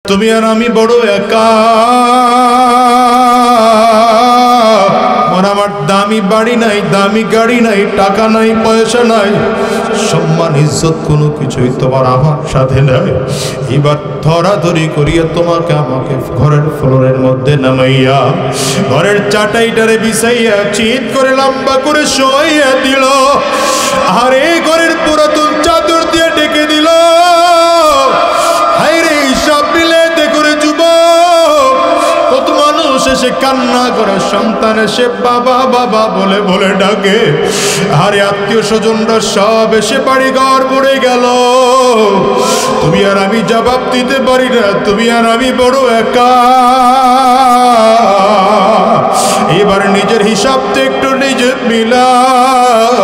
তুমি আর আমি বড় একা। আমার দামি বাড়ি নাই, দামি গাড়ি নাই, টাকা নাই, পয়সা নাই, সম্মান ইজ্জত কোনো কিছুই তোমার আমার সাথে নাই। এবার ধরাধরি করিয়া তোমাকে আমাকে ঘরের ফ্লোরের মধ্যে নামাইয়া ঘরের চাটাইটারে বিছাইয়া চিৎ করে লম্বা করে শোয়াইয়া দিল। আর এই ঘরের পুরাতন চাদর দিয়ে ডেকে দিল। হায়রে হিসাব মিলে দেখরে যুবক, কত মানুষ এসে কান্না করে, সন্তান এসে বাবা বাবা বলে বলে ডাকে। আরে আত্মীয় স্বজনরা সব এসে বাড়ি ঘর পড়ে গেল। তুমি আর আমি জবাব দিতে পারি না, তুমি আর আমি বড় একা। এবার নিজের হিসাবটা একটু নিজে মিলাও।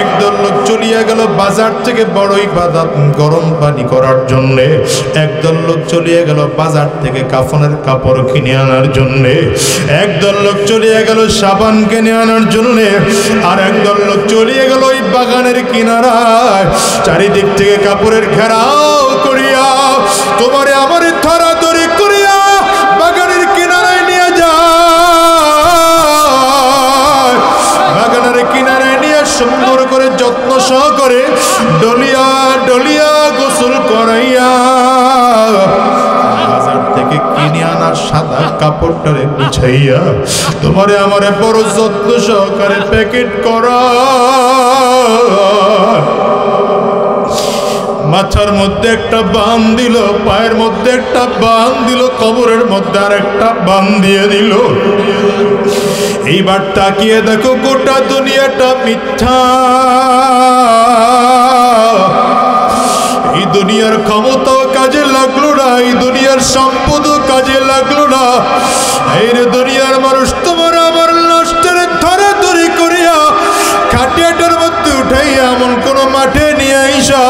একদল লোক চলিয়া গেল বাজার থেকে বড়ই বাজার গরম পানি করার জন্যে, একদল লোক চলিয়া গেল বাজার থেকে কাফনের কাপড় কিনে আনার জন্যে, একদল লোক চলিয়া গেল সাবান কিনে আনার জন্যে, আর একদল লোক চলিয়া গেল ওই বাগানের কিনারায় চারিদিক থেকে কাপড়ের ঘেরাও করিয়া তোমারে আমারে ধরাধরি করিয়া বাগানের কিনারায় নিয়ে যায়। বাগানের কিনারায় নিয়ে সুন্দর করে যত্ন সহকারে ডলিয়া ডলিয়া গোসল করাইয়া বাজার থেকে কিনে আনা সাদা কাপড়টারে বিছাইয়া তোমারে আমারে বড় যত্ন সহকারে প্যাকেট করা। মাথার মধ্যে একটা বান দিল, পায়ের মধ্যে একটা বান দিল, কবরের মধ্যে আর একটা বান দিয়ে দিল। এইবার তাকিয়ে দেখো গোটা দুনিয়াটা মিথ্যা। এই দুনিয়ার ক্ষমতাও কাজে লাগলো না, এই দুনিয়ার সম্পদও কাজে লাগলো না। এই দুনিয়ার মানুষ তোমার আমার লাশটারে ধরাধরি করিয়া খাটিয়াটার মধ্যে উঠাইয়া এমন কোন মাঠে নিয়ে আইসা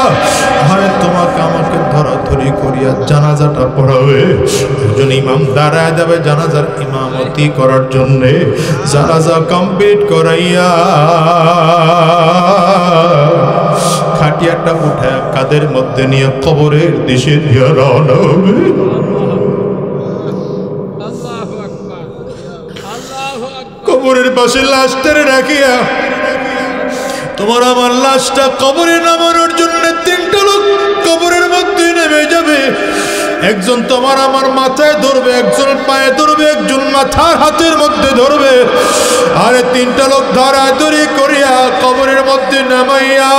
আরে তোমাকে আমাকে ধরাধরি করিয়া জানাজাটা পড়াবে। একজন ইমাম দাঁড়ায় যাবে জানাজার ইমামতি করার জন্যে। জানাজা কমপ্লিট করাইয়া খাটিয়াটা উঠায় কাদের মধ্যে নিয়ে কবরের দিশে দিয়ে রওনা হবে। কবরের পাশে লাশটারে রাখিয়া তোমার আমার লাশটা কবরে নামানোর জন্য তিনটা লোক কবরের মধ্যে নেমে যাবে। একজন তোমার আমার মাথায় ধরবে, একজন পায়ে ধরবে, একজন মাথার হাতের মধ্যে ধরবে। আরে তিনটা লোক ধরাধরি করিয়া কবরের মধ্যে নামাইয়া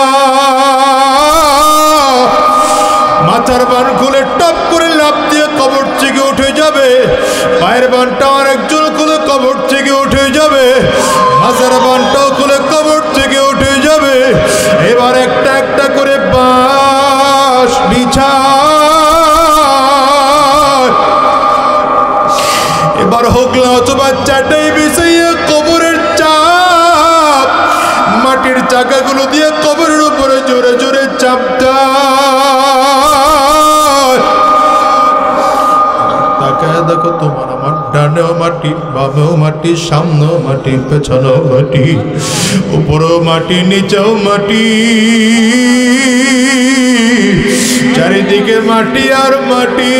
মাথার বান খুলে টপ করে লাফ দিয়ে কবর থেকে উঠে যাবে। পায়ের বানটা আর একজন খুলে কবর থেকে উঠে যাবে, মাথার বানটাও খুলে কবর থেকে উঠে যাবে। এবার একটা একটা করে বাঁশ বিছা এবার হোগলা অথবা চাটাই বিছাইয়া কবরের চাপ মাটির চাকাগুলো দিয়ে কবরের উপরে জোরে জোরে চাপটা তাকায় দেখো তোমার আমার ডানেও মাটি, বামেও মাটি, সামনেও মাটি, পেছনেও মাটি, উপরেও মাটি, নিচেও মাটি, চারিদিকে মাটি আর মাটি।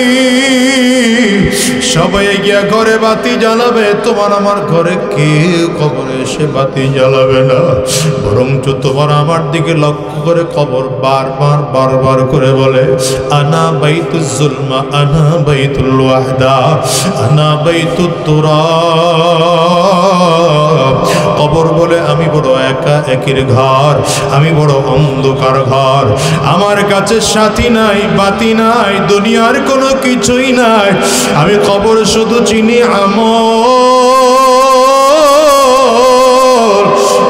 সবাই গিয়া ঘরে বাতি জ্বালাবে, তোমার আমার ঘরে কেউ কবরে এসে বাতি জ্বালাবে না। বরঞ্চ তোমার আমার দিকে লক্ষ্য করে কবর বারবার বারবার করে বলে আনা বাইতুল জুলমা, আনা বাইতুল ওয়াহদা, আনা বাইতুত তুরাব। কবর বলে আমি বড় একা একির ঘর, আমি বড় অন্ধকার ঘর, আমার কাছে সাথী নাই, বাতি নাই, দুনিয়ার কোনো কিছুই নাই। আমি কবর শুধু চিনি আমল।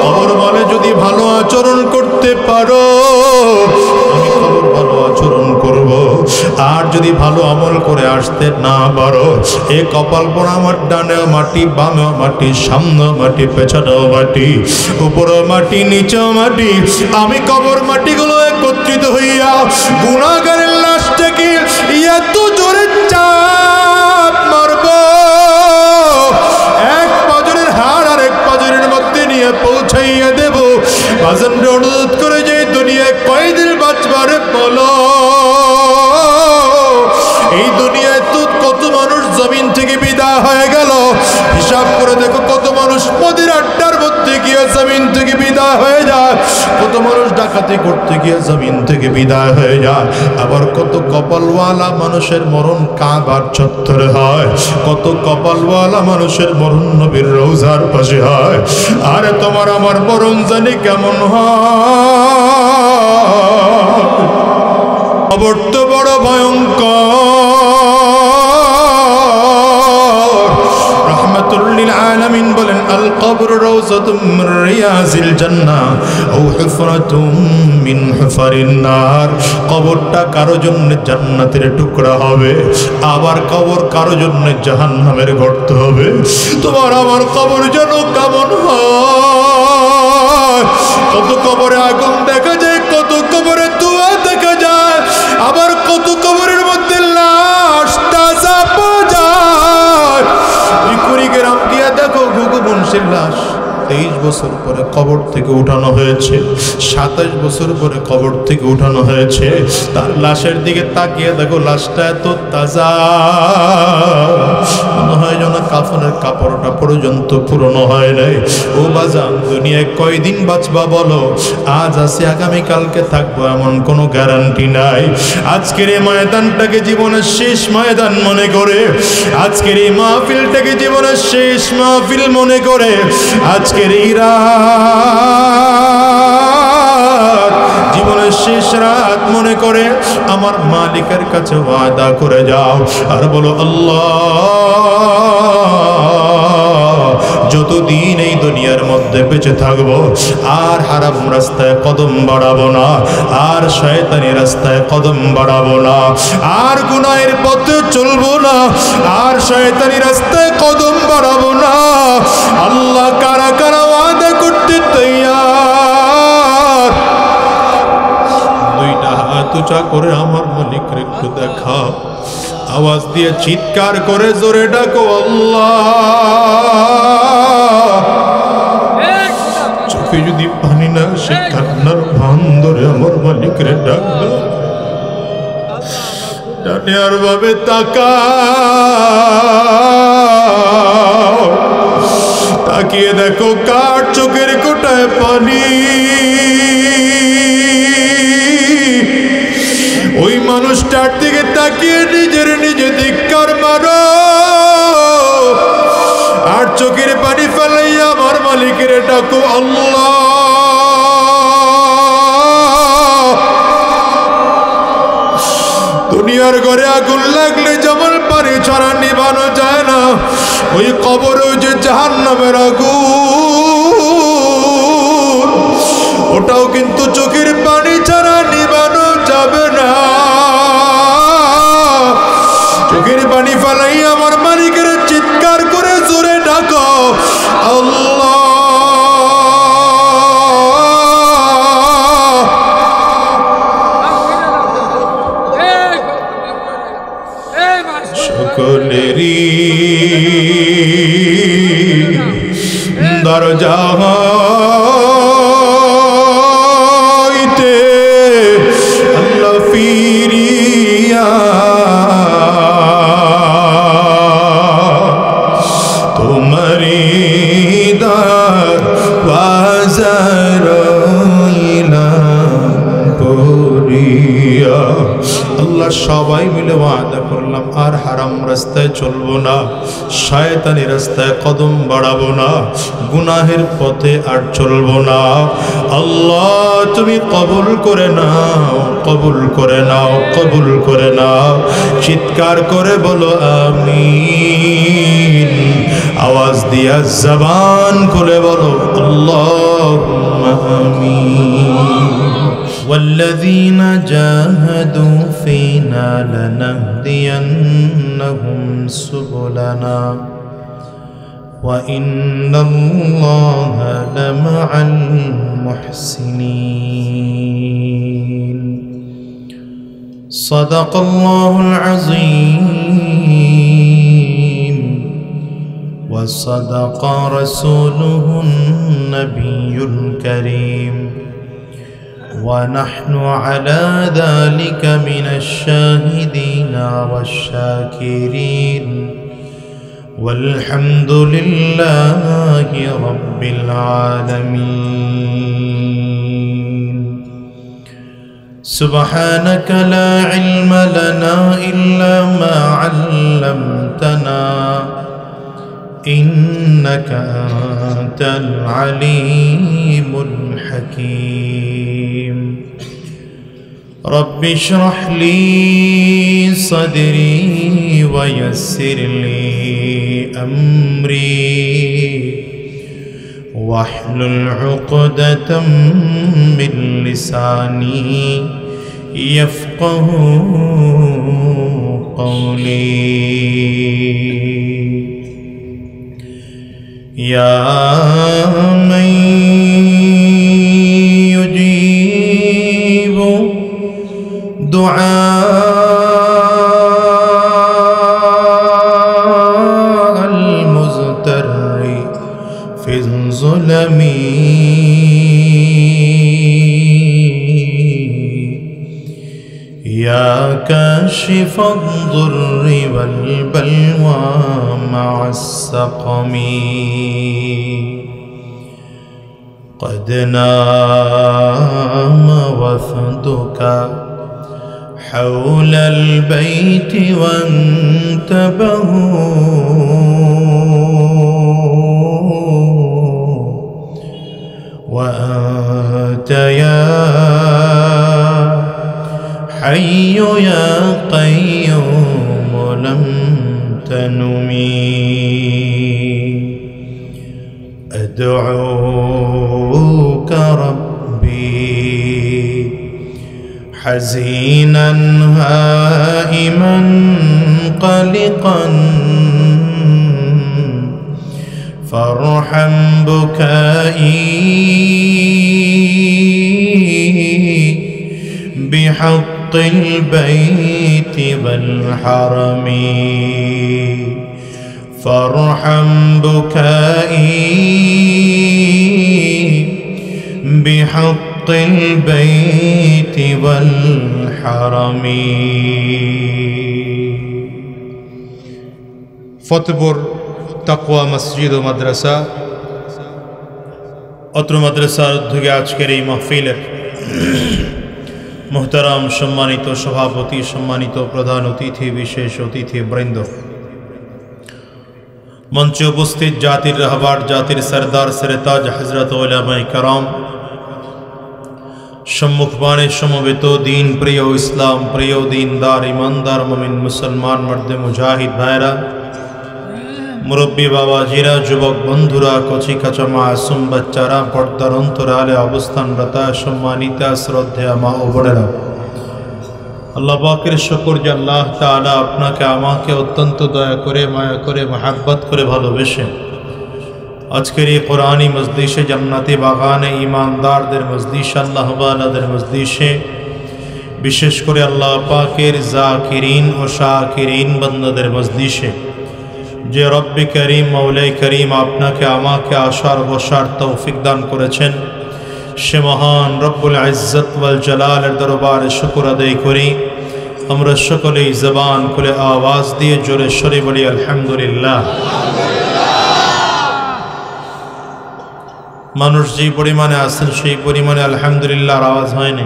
কবর বলে যদি ভালো আচরণ করতে পারো আমি কবর ভালো আচরণ করব, আর যদি ভালো আমল করে আসতে না পারো এ কপাল পোড়া আমার ডানেও মাটি, বামেও মাটি, সামনেও মাটি, পেছনেও মাটি, উপরেও মাটি, নিচেও মাটি। আমি কবর মাটিগুলো একত্রিত হইয়া গুনাহগারের লাশটাকে এত জোরে চাপ মারব, এক পাজরের হাড় আর এক পাজরের মধ্যে নিয়ে পৌঁছাইয়া দেব। বাজানরে অনুরোধ করে যে দুনিয়ায় কয়দিন বাঁচবারে বলো, এই দুনিয়ায় হয়ে গেল। হিসাব করে দেখো কত মানুষ মদির আড্ডার মধ্যে গিয়ে জমিন থেকে বিদায় হয়ে যায়, কত মানুষ ডাকাতি করতে গিয়ে জমিন থেকে বিদায় হয়ে যায়। আবার কত কপালওয়ালা মানুষের মরণ কাবার চত্বরে হয়, কত কপালওয়ালা মানুষের মরণ নবীর রওজার পাশে হয়। আরে তোমার আমার মরণ জানি কেমন হয়। কবর তো বড় ভয়ঙ্কর। রাহমাতুল লিল আলামিন বলেন, আল কবর রাউযাতুম মিন রিয়াজিল জান্নাহ আও হুফরাতুম মিন হুফারিন নার। কবরটা কারো জন্য জান্নাতের টুকরা হবে, আবার কবর কারো জন্য জাহান্নামের গর্ত হবে। তোমার আমার কবর যেন কেমন হয়। কত কবরে আগুন দেখা যায়, কত কবরে ধোঁয়া দেখা যায়, আবার কত কবরের মধ্যে লাশ তাজা পাওয়া যায়। ওই কুড়িগ্রাম গিয়ে দেখো ঘুঘু বংশীর লাশ 23 বছর পরে কবর থেকে উঠানো হয়েছে, 27 বছর পরে কবর থেকে উঠানো হয়েছে। তার লাশের দিকে তাকিয়ে দেখো লাশটা এত তাজা, মনে হয় যেন কাফনের কাপড়টা পর্যন্ত পুরনো হয় নাই। ও বাজান, দুনিয়ায় কয়দিন বাঁচবা বলো? আজ আছে আগামীকালকে থাকবো এমন কোনো গ্যারান্টি নাই। আজকের এই ময়দানটাকে জীবনের শেষ ময়দান মনে করে, আজকের এই মাহফিলটাকে জীবনের শেষ মাহফিল মনে করে, আজকের এই রাত জীবনের শেষ রাত মনে করে আমার মালিকের কাছে ওয়াদা করে যাও আর বলো, আল্লাহ, যতদিন এই দুনিয়ার মধ্যে বেঁচে থাকবো আর হারাম রাস্তায় কদম বাড়াবো না, আর শয়তানি রাস্তায় কদম বাড়াবো না, আর গুনাহের পথে চলবো না, আর শয়তানি রাস্তায় কদম বাড়াবো না। আল্লাহ কারা কারা ওয়াদা করতে তৈয়ার? দুইটা হাত উঁচা করে আমার মালিকের একটু দেখা, আওয়াজ দিয়ে চিৎকার করে জোরে ডাকো, আল্লাহ। চোখে যদি পানি না সে কান্নার ভান ধরে আমার মালিকের ডাক দাও। ডানে আর ভাবে তাকাও, তাকিয়ে দেখো কার চোখের কোটায় পানি। ওই মানুষটার দিকে তাকিয়ে নিজে ধিক্কার মারো, আর চোখের পানি ফেলাইয়া আমার মালিকের ডাকো, আল্লাহ। দুনিয়ার ঘরে আগুন লাগলে যেমন পানি ছাড়া নিভানো যায় না, ওই কবরেও যে জাহান্নামের আগুন, ওটাও কিন্তু চোখের পানি ছাড়া নিভানো যাবে না। চোখের পানি ফেলাই আমার মালিকের চিৎকার করে জোরে ডাকো, আল্লাহ। সকলেরই দরজা হইতে আল্লাহ ফিরিয়া তোমারি দরওয়াজার পড়িয়া। আল্লাহ, সবাই মিলে ওয়াদা করলাম আর হারাম রাস্তায় চলবো না, শয়তানি রাস্তায় কদম বাড়াবো না, গুনাহের পথে আর চলবো না। আল্লাহ, তুমি কবুল করে নাও, কবুল করে নাও, কবুল করে নাও। চিৎকার করে বলো আমিন। আওয়াজ দিয়া জবান খুলে বলো আল্লাহুম্মা আমিন। والذين جاهدوا فينا لنهدينهم سبلنا وإن الله لمع المحسنين. صدق الله العظيم وصدق رسوله النبي الكريم ونحن على ذلك من الشاهدين والشاكرين والحمد لله رب العالمين. سبحانك لا علم لنا إلا ما علمتنا إنك أنت العليم الحكيم. رب اشرح لي صدري ويسر لي أمري واحلل عقدة من لساني يفقه قولي. يا من يجيب دعاء المضطر في الظلم يا كاشف الضر والبلوى مع السقم قد نام وفدك حول البيت وانتبهوا وأنت يا حي يا قيوم لم تنمي. أدعوك ربي حزينا هائما قلقا فارحم بكائي بحق البيت والحرم فارحم بكائي بحق البيت والحرم. ফতেপুর তাকওয়া মসজিদ ও মাদ্রাসা অত্র মাদ্রাসার উদ্যোগে আজকের এই মাহফিলের মোহতারাম সম্মানিত সভাপতি, সম্মানিত প্রধান অতিথি, বিশেষ অতিথি বৃন্দ, মঞ্চে উপস্থিত জাতির রাহবার, জাতির সরদার সরতাজ হযরত উলামায়ে কেরাম, সম্মুখবাণে সমবেত দিন প্রিয়, ইসলাম প্রিয়, দিনদার, ইমানদার মুমিন মুসলমান মর্দে মুজাহিদ ভাইরা, মুরব্বী বাবাজিরা, যুবক বন্ধুরা, কচি কাঁচা মাসুম বাচ্চারা, পর্দার অন্তরালে অবস্থানরত সম্মানিতা শ্রদ্ধেয়া মা ও বোনেরা, আল্লাহ পাকের শুকর যে আল্লাহ তাআলা আপনাকে আমাকে অত্যন্ত দয়া করে, মায়া করে, মহব্বত করে ভালোবেসে আজকের এই কোরআনী মজলিসে, জান্নাতি বাগানে, ঈমানদারদের মজলিসে, আল্লাহ ওয়ালাদের মজলিসে, বিশেষ করে আল্লাহ পাকের জাকিরিন ও শাকিরিন বান্দাদের মজলিসে যে রব্বে করিম, মৌলাই করিম আপনাকে আমাকে আসার বসার তৌফিক দান করেছেন, সে মহান রব্বুল ইজ্জত ওয়াল জালালের দরবারে শুকর আদায় করি। আমরা সকলেই জবান খুলে আওয়াজ দিয়ে জোরে সরে বলি আলহামদুলিল্লাহ। মানুষ যে পরিমাণে আছেন সেই পরিমাণে আলহামদুলিল্লাহর আওয়াজ হয়নি।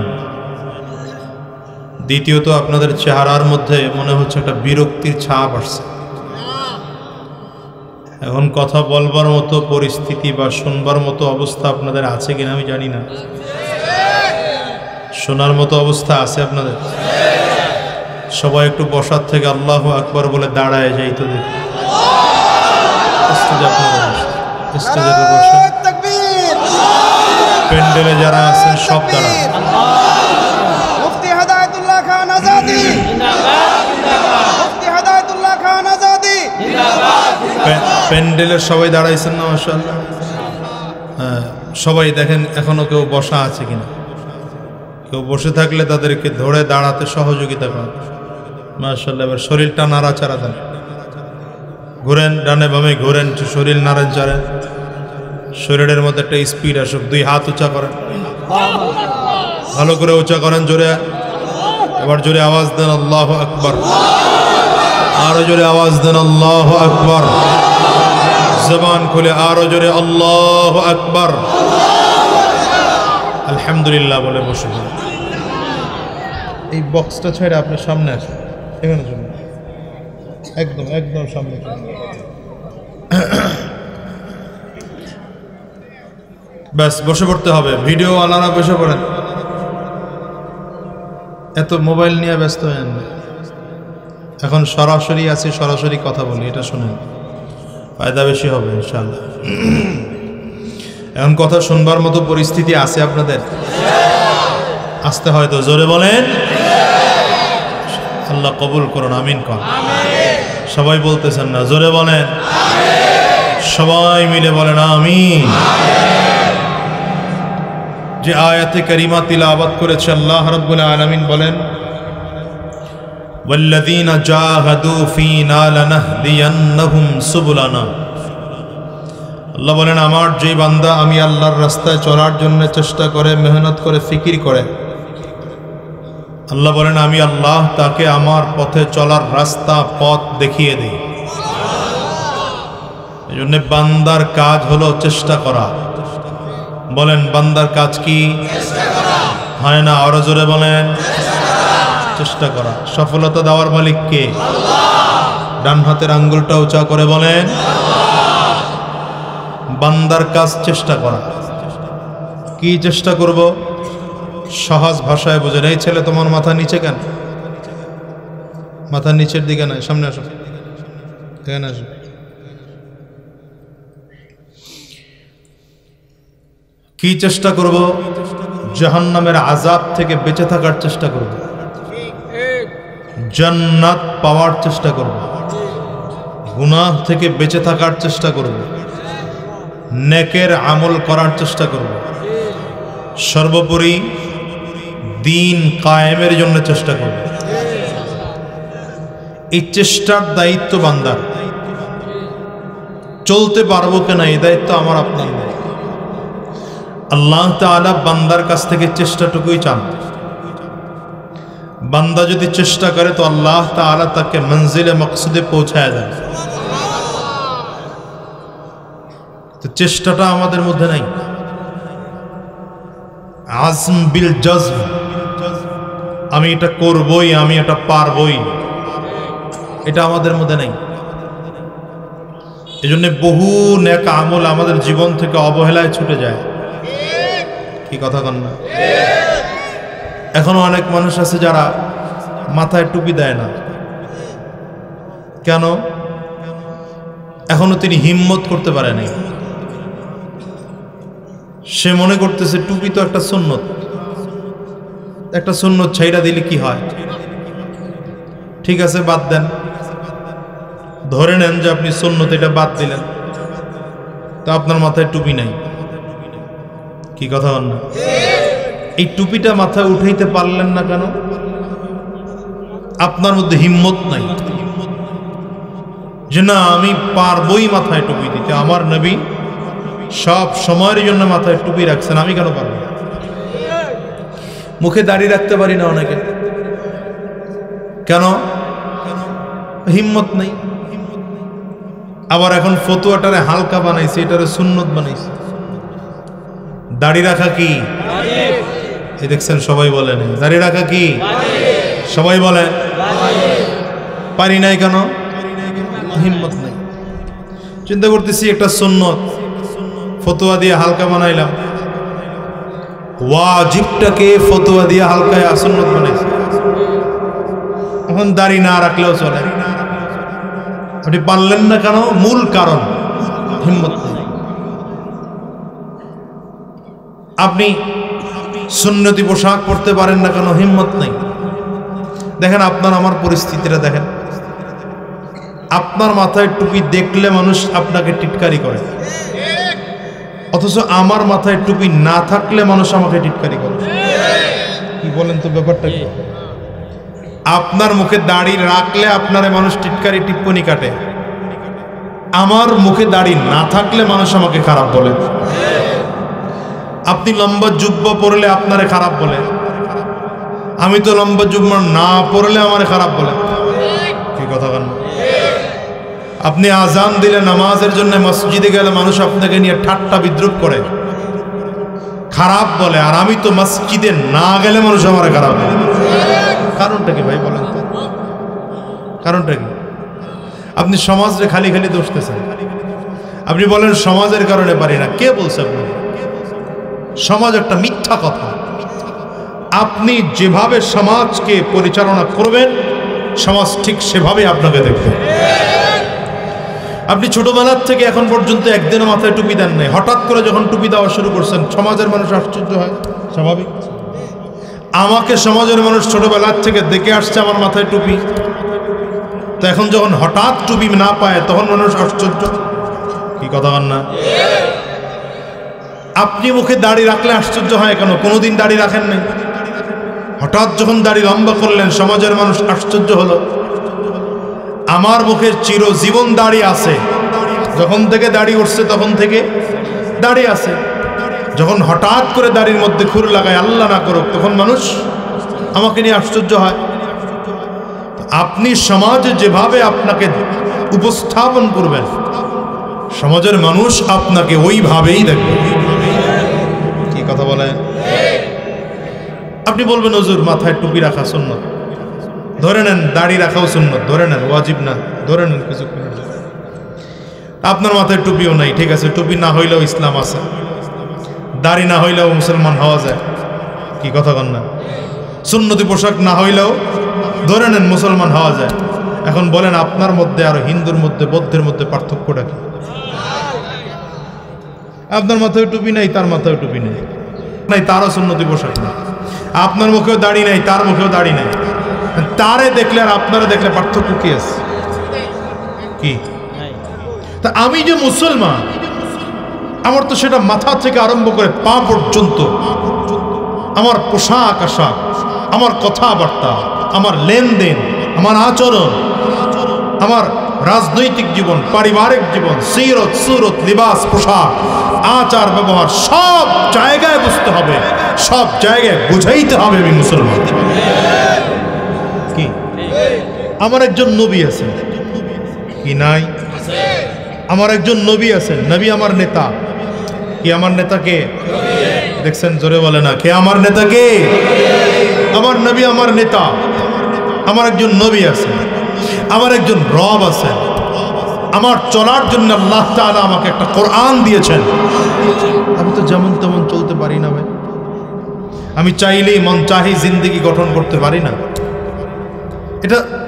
দ্বিতীয়ত, আপনাদের চেহারার মধ্যে মনে হচ্ছে একটা বিরক্তির ছাপ আসছে। এখন কথা বলবার মতো পরিস্থিতি বা শুনবার মতো অবস্থা আপনাদের আছে কিনা আমি জানি না। শোনার মতো অবস্থা আছে আপনাদের? সবাই একটু বসার থেকে আল্লাহু আকবার বলে দাঁড়ায় যাই তো দেখি। প্যান্ডেলে যারা আছেন সব দাঁড়ান। মুফতি হেদায়েতুল্লাহ খান আজাদি জিন্দাবাদ, মুফতি হেদায়েতুল্লাহ খান আজাদি জিন্দাবাদ। প্যান্ডেলের সবাই দাঁড়াইছেন না? মাশাআল্লাহ। হ্যাঁ, সবাই দেখেন এখনো কেউ বসা আছে কিনা। কেউ বসে থাকলে তাদেরকে ধরে দাঁড়াতে সহযোগিতা করেন। মাশাআল্লাহ। এবার শরীরটা নাড়াচাড়া দেন, ঘুরেন ডানে বামে, ঘুরেন, শরীর নাড়েন চাড়েন, শরীরের মধ্যে একটা স্পিড আসুক। দুই হাত উঁচা করেন, ভালো করে উঁচা করেন, জোরে। এবার জোরে আওয়াজ দেন আল্লাহু আকবার। আরো জোরে আওয়াজ দেন আল্লাহু আকবার। জবান খুলে আরো জোরে আল্লাহু আকবার, আলহামদুলিল্লাহ বলে বসে পড়ুন। এই বক্সটা ছেড়ে আপনি সামনে আসুন, এখানে চলুন, একদম একদম সামনে চলুন। ব্যাস বসে পড়তে হবে, ভিডিও আলাদা বসে পড়েন, এত মোবাইল নিয়ে ব্যস্ত হয়েন না। এখন সরাসরি আছি, সরাসরি কথা বলি, এটা শুনেন, ফায়দা বেশি হবে ইনশাআল্লাহ। এখন কথা শুনবার মতো পরিস্থিতি আছে আপনাদের? আসতে হয়তো, জোরে বলেন আল্লাহ কবুল করুন, আমিন কর। সবাই বলতেছেন না, জোরে বলেন, সবাই মিলে বলেন আমিন। যে আয়াতে কারিমা তিলাওয়াত করেছে আল্লাহ রাব্বুল আলামিন বলেন, ওয়াল্লাযীনা জাহাদু ফীনা লানাহদিয়ান্নাহুম সুবুলানা। আল্লাহ বলেন, আমার যে বান্দা আমি আল্লাহর রাস্তায় চলার জন্য চেষ্টা করে, মেহনত করে, ফিকির করে, আল্লাহ বলেন আমি আল্লাহ তাকে আমার পথে চলার রাস্তা, পথ দেখিয়ে দিই। এই জন্য বান্দার কাজ হলো চেষ্টা করা। বলেন বান্দার কাজ কি? হয় না, আরো জোরে বলেন, চেষ্টা করা। সফলতা দেওয়ার মালিক কে? ডান হাতের আঙ্গুলটা উঁচা করে বলেন, বান্দার কাজ চেষ্টা করা। কি চেষ্টা করব? সহজ ভাষায় বোঝেন। এই ছেলে, তোমার মাথা নিচে কেন? মাথা নিচের দিকে নয়, সামনে আসো, এখানে আসো। কি চেষ্টা করব? জাহান্নামের আযাব থেকে বেঁচে থাকার চেষ্টা করব, জান্নাত পাওয়ার চেষ্টা করব, গুনাহ থেকে বেঁচে থাকার চেষ্টা করব, নেকের আমল করার চেষ্টা করব, সর্বোপরি দিন কায়েমের জন্য চেষ্টা করব। এই চেষ্টার দায়িত্ব বান্দার। চলতে পারবো কিনা এই দায়িত্ব আমার আপনার নয়। আল্লাহ তাআলা বান্দার কাছ থেকে চেষ্টাটুকুই চান। বান্দা যদি চেষ্টা করে তো আল্লাহ তাআলা তাকে মঞ্জিলে মকসুদে পৌঁছায় দেন। তো চেষ্টাটা আমাদের মধ্যে নাই। আজম বিল জজম, আমি এটা করবই, আমি এটা পারবই, এটা আমাদের মধ্যে নাই। এই জন্য বহু নেক আমল আমাদের জীবন থেকে অবহেলায় ছুটে যায়। কি কথা কন না? এখনো অনেক মানুষ আছে যারা মাথায় টুপি দেয় না। কেন? এখনো তিনি হিম্মত করতে পারে নাই। সে মনে করতেছে টুপি তো একটা সুন্নত, একটা সুন্নত ছাইড়া দিলে কি হয়? ঠিক আছে, বাদ দেন। ধরে নেন যে আপনি সুন্নত এটা বাদ দিলেন, তো আপনার মাথায় টুপি নাই। কি কথা বল না? এই টুপিটা মাথায় উঠাইতে পারলেন না কেন? আপনার মধ্যে হিম্মত নাই যে না আমি পারবই মাথায় টুপি দিতে। আমার নবী সব সময়ের জন্য মাথায় টুপি রাখছেন, আমি কেন পারবো? মুখে দাড়ি রাখতে পারি না অনেকে, কেন? হিম্মত নেই। আবার এখন ফতুয়াটারে হালকা বানাইছে, এটারে সুন্নত বানাইছে। দাড়ি রাখা কি? এই দেখছেন, সবাই বলেন দাড়ি রাখা কি? সবাই বলেন পারি নাই কেন? হিম্মত নেই। চিন্তা করতেছি একটা সুন্নত, ফতুয়া দিয়ে হালকা বানাইলাম। ওয়াজিবটাকে ফতুয়া দিয়ে হালকায় সুন্নত বানাইছে। এখন দাড়ি না রাখলেও চলে। আপনি পারলেন না কেন? মূল কারণ হিম্মত নেই। আপনি সুন্নতি পোশাক পরতে পারেন না কেন? হিম্মত নেই। দেখেন আপনার আমার পরিস্থিতিটা দেখেন। আপনার মাথায় টুপি দেখলে মানুষ আপনাকে টিটকারি করে, অথচ আমার মাথায় টুপি না থাকলে মানুষ আমাকে টিটকারি করে। কি বলেন তো ব্যাপারটা কি? আপনার মুখে দাড়ি রাখলে আপনারে মানুষ টিটকারি টিপ্পনি কাটে, আমার মুখে দাড়ি না থাকলে মানুষ আমাকে খারাপ বলে। আপনি লম্বা জুব্বা পরলে আপনারে খারাপ বলে, আমি তো লম্বা জুব্বা না পরলে আমারে খারাপ বলে। কি কথা বলেন? আপনি আজান দিলে নামাজের জন্য মসজিদে গেলে মানুষ আপনাকে নিয়ে ঠাট্টা বিদ্রুপ করে, খারাপ বলে, আর আমি তো মসজিদে না গেলে মানুষ আমার খারাপ বলে। কারণটা কি ভাই বলেন তো? কারণটা কি? আপনি সমাজে খালি খালি দোষতেছেন। আপনি বলেন সমাজের কারণে পারি না। কে বলছে আপনি? সমাজ একটা মিথ্যা কথা। আপনি যেভাবে সমাজকে পরিচালনা করবেন, সমাজ ঠিক সেভাবে আপনাকে দেখবে। আপনি ছোটবেলার থেকে এখন পর্যন্ত একদিনও মাথায় টুপি দেন নাই, হঠাৎ করে যখন টুপি দেওয়া শুরু করছেন সমাজের মানুষ আশ্চর্য হয়, স্বাভাবিক। আমাকে সমাজের মানুষ ছোটবেলার থেকে দেখে আসছে আমার মাথায় টুপি, তো এখন যখন হঠাৎ টুপি না পায় তখন মানুষ আশ্চর্য। কি কথা বল না? আপনি মুখে দাড়ি রাখলে আশ্চর্য হয় কেন? কোনোদিন দাড়ি রাখেন নাই, হঠাৎ যখন দাড়ি লম্বা করলেন সমাজের মানুষ আশ্চর্য হলো। আমার মুখে চিরজীবন দাড়ি আছে, যখন থেকে দাড়ি উঠছে তখন থেকে দাড়ি আছে। যখন হঠাৎ করে দাড়ির মধ্যে খুর লাগায়, আল্লাহ না করুক, তখন মানুষ আমাকে নিয়ে আশ্চর্য হয়। আপনি সমাজে যেভাবে আপনাকে উপস্থাপন করবেন, সমাজের মানুষ আপনাকে ওইভাবেই দেখবে। কি কথা বলে? আপনি বলবেন হুজুর মাথায় টুপি রাখা সুন্নাত, ধরে নেন দাড়ি রাখাও সুন্নাত, ধরে নেন ওয়াজিব না, ধরে নেন কিছু। আপনার মাথায় টুপিও নাই, ঠিক আছে, টুপি না হইলেও ইসলাম আছে, দাড়ি না হইলেও মুসলমান হওয়া যায়। কি কথা কন না? সুন্নতি পোশাক না হইলেও ধরে নেন মুসলমান হওয়া যায়। এখন বলেন আপনার মধ্যে আর হিন্দুর মধ্যে, বৌদ্ধের মধ্যে পার্থক্যটা কি? আপনার মাথায় টুপি নাই, তার মাথায় টুপি নেই, তারও সুন্নতি পোশাক নেই। আপনার মুখেও দাড়ি নাই, তার মুখেও দাড়ি নাই। তারে দেখলে আর আপনারা দেখলে পার্থক্য কি আছে? কি? তা আমি যে মুসলমান, আমার তো সেটা মাথা থেকে আরম্ভ করে পা পর্যন্ত, আমার পোশাক আশাক, আমার কথাবার্তা, আমার লেনদেন, আমার আচরণ, আমার রাজনৈতিক জীবন, পারিবারিক জীবন, সিরত সুরত, লিবাস, পোশাক, আচার ব্যবহার, সব জায়গায় বুঝতে হবে, সব জায়গায় বুঝাইতে হবে আমি মুসলমান। কি? আমার একজন নবী আছেন, কি নাই? আমার একজন নবী আছেন, নবী আমার নেতা। কি আমার নেতা কে? দেখছেন, জোরে বলে না, কে আমার নেতা? কে? আমার নবী আমার নেতা। আমার একজন নবী আছে, আমার একজন রব আছে। আমার চলার জন্য আল্লাহ তাআলা আমাকে একটা কোরআন দিয়েছেন। আমি তো যেমন তেমন চলতে পারি না ভাই। আমি চাইলেই মন চাহি জিন্দেগি গঠন করতে পারি না।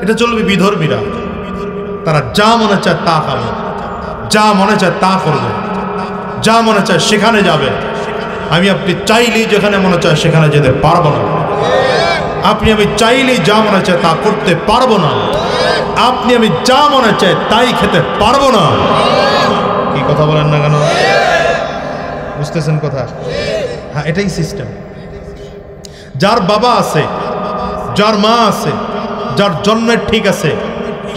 এটা চলবে বিধর্মীরা, তারা যা মনে চায় তা খাবে, যা মনে চায় তা করবে, যা মনে চায় সেখানে যাবে। আমি আপনি চাইলেই যেখানে মনে চায় সেখানে যেতে পারবো না। আপনি আমি চাইলেই যা মনে চায় তা করতে পারবো না। আপনি আমি যা মনে চায় তাই খেতে পারবো না। কি কথা বলেন না কেন? বুঝতেছেন কথা? হ্যাঁ, এটাই সিস্টেম। যার বাবা আছে, যার মা আছে, যার জন্মের ঠিক আছে,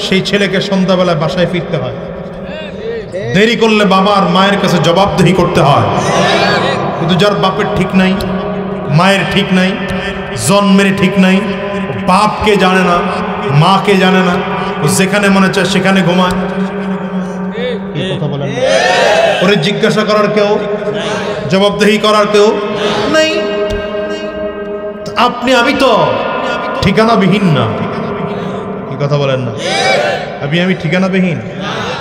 সেই ছেলেকে সন্ধ্যাবেলায় বাসায় ফিরতে হয়। দেরি করলে বাবা আর মায়ের কাছে জবাবদিহি করতে হয়। কিন্তু যার বাপের ঠিক নাই, মায়ের ঠিক নাই, জন্মের ঠিক নাই, বাপকে জানে না, মাকে জানে না, ও যেখানে মনে চায় সেখানে ঘুমায়। কথা বলেন, ওরে জিজ্ঞাসা করার কেউ, জবাবদিহি করার কেউ নাই। আপনি আমি তো ঠিকানাবিহীন না। কি কথা বলেন না? আমি ঠিকানাবিহীন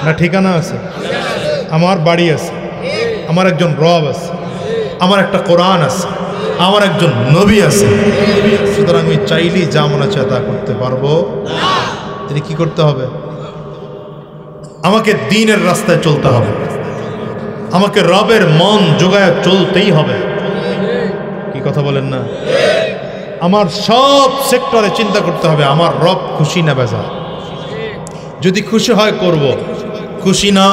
না? ঠিকানা আছে, আমার বাড়ি আছে, আমার একজন রব আছে, আমার একটা কোরআন আছে, আমার একজন নবী আছে। সুতরাং আমি চাইলেই যা মনে চায় তা করতে পারবো। তিনি কি করতে হবে? আমাকে দ্বীনের রাস্তায় চলতে হবে, আমাকে রবের মন জোগায় চলতেই হবে। কি কথা বলেন না? আমার সব সেক্টরে চিন্তা করতে হবে আমার রব খুশি না বেজা। যদি খুশি হয় করব, খুশি না,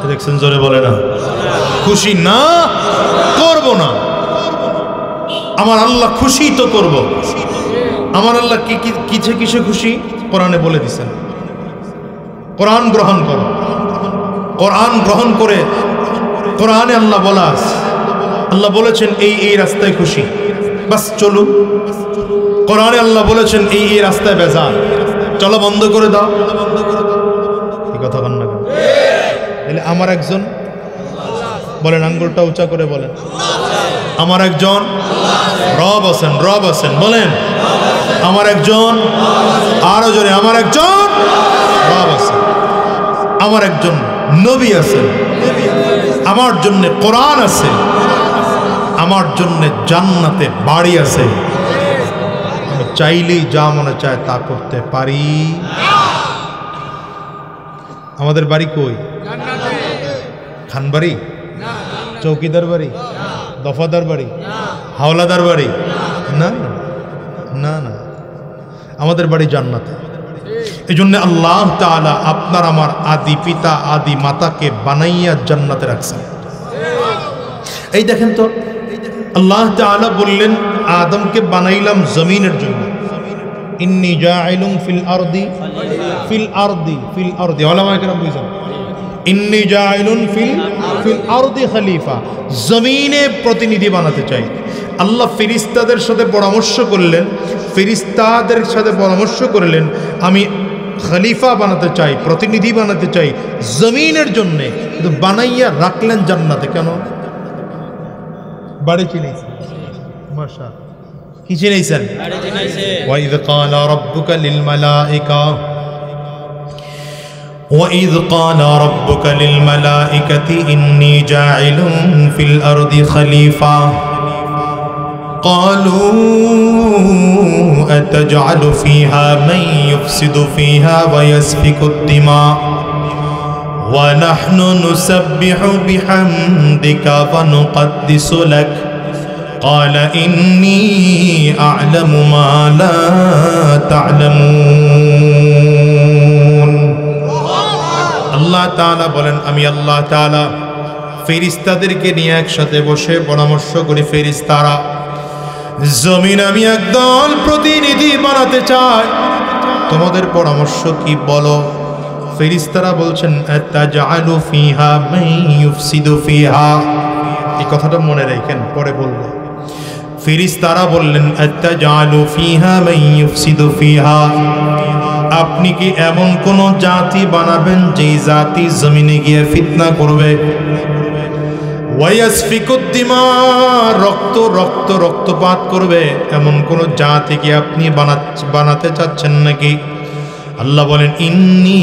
দেখছেন জোরে বলে না, খুশি না করব না। আমার আল্লাহ খুশি তো করব। আমার আল্লাহ কিসে কিসে খুশি কোরআনে বলে দিছেন। কোরআন গ্রহণ করো, কোরআন গ্রহণ করে কোরআনে আল্লাহ বলাস, আল্লাহ বলেছেন এই রাস্তায় খুশি, বাস চলো। কোরআনে আল্লাহ বলেছেন এই রাস্তায় বেজার, চলো বন্ধ করে দাও। কি আমার একজন, বলেন আঙ্গুলটা উঁচা করে বলেন, আমার একজন রব আছেন, রব আছেন, বলেন আমার একজন, আরো জোরে, আমার একজন রব আছেন, আমার একজন নবী আছেন, আমার জন্য কোরআন আছে, আমার জন্য জান্নাতে বাড়ি আছে। আমি চাইলেই যা মনে চায় তা করতে পারি। আমাদের বাড়ি কই? খানবাড়ি, চৌকিদার বাড়ি, দফাদার বাড়ি, হাওলাদার বাড়ি? না না না, আমাদের বাড়ি জান্নাতে। এই জন্য আল্লাহ তাআলা আপনার আমার আদি পিতা আদি মাতাকে বানাইয়া জান্নাতে রাখছেন। এই দেখেন তো, আল্লাহ তাআলা বললেন আদমকে বানাইলাম জমিনের জন্য। ইন্নী জাইলুম ফিল আরদি, ফিল আরদি, ফিল আরদি, ওলামায়ে কেরাম বুঝেন, ইন্নী জাইলুন ফিল আরদি খলিফা, জমিনে প্রতিনিধি বানাতে চাই। আল্লাহ ফেরেশতাদের সাথে পরামর্শ করলেন, ফেরেশতাদের সাথে পরামর্শ করলেন আমি খলিফা বানাতে চাই, প্রতিনিধি বানাতে চাই জমিনের জন্য, কিন্তু বানাইয়া রাখলেন জান্নাতে। কেন? বাড়ি চিনাইছেন, মাশাআল্লাহ, কি চিনাইছেন? ওয়াইদ ক্বালা রাব্বুকা লিল মালাইকা, وَإِذْ قَالَ رَبُّكَ لِلْمَلَائِكَةِ إِنِّي جَاعِلٌ فِي الْأَرْضِ خَلِيفَةً قَالُوا أَتَجْعَلُ فِيهَا مَن يُفْسِدُ فِيهَا وَيَسْفِكُ الدِّمَاءَ وَنَحْنُ نُسَبِّحُ بِحَمْدِكَ وَنُقَدِّسُ لَكَ قَالَ إِنِّي أَعْلَمُ مَا لَا تَعْلَمُونَ। আল্লাহ তাআলা বলেন আমি আল্লাহ তাআলা ফেরেশতাদেরকে নিয়ে একসাথে বসে পরামর্শ করি, ফেরেশতারা জমিন আমি একদল প্রতিনিধি বানাতে চাই, তোমাদের পরামর্শ কি বলো? ফেরেশতারা বলছেন আতাজআলু ফিহা মান ইউফসিদু ফিহা, এই কথাটা মনে রাখেন, পরে বলবো। ফেরেশতারা বললেন আতাজআলু ফিহা মান ইউফসিদু ফিহা, আপনি কি এমন কোন জাতি বানাবেন যেই জাতি জমিনে গিয়ে ফিতনা করবে? ওয়ায়াসফিকুদ্দিমা, রক্ত রক্ত রক্তপাত করবে, এমন কোন জাতি কি আপনি বানাতে চাচ্ছেন নাকি? আল্লাহ বলেন ইন্নী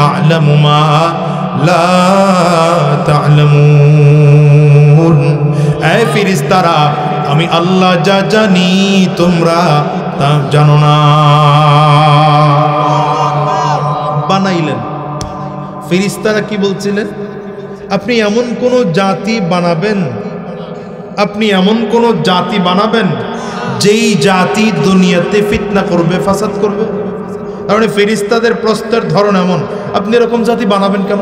আ'লামু মা লা তা'লামুন, এই ফেরেশতারা আমি আল্লাহ যা জানি তোমরা তা জানো না। বানাইলেন ফেরেশতারা কি বলছিলেন? আপনি এমন কোন জাতি বানাবেন, আপনি এমন কোন জাতি বানাবেন যেই জাতি দুনিয়াতে ফিতনা করবে, ফাসাদ করবে। তার মানে ফেরেশতাদের প্রশ্নের ধরন এমন, আপনি এরকম জাতি বানাবেন কেন?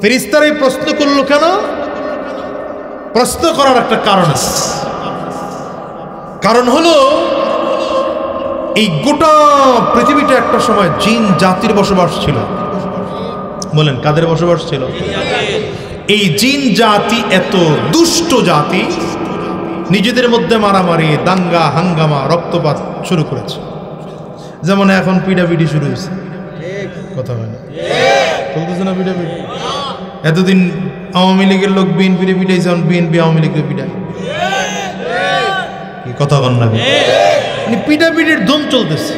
ফেরেশতারা এই প্রশ্ন করলো কেন? প্রশ্ন করার একটা কারণ আছে। কারণ হলো এই গোটা পৃথিবীটা একটা সময় জিন জাতির বসবাস ছিল। বলেন কাদের বসবাস ছিল? এই জিন জাতি এত দুষ্ট জাতি, নিজেদের মধ্যে মারামারি, দাঙ্গা হাঙ্গামা, রক্তপাত শুরু করেছে। যেমন এখন পিডাপিডি শুরু হয়েছে, কথা হয় না, চলতেছে না পিডাপিডি? এতদিন আওয়ামী লীগের লোক বিএনপির পিটাইছে, এখন বিএনপি আওয়ামী লীগের পিটায়, কথা বল না? পিটাপিটির ধুম চলতেছে,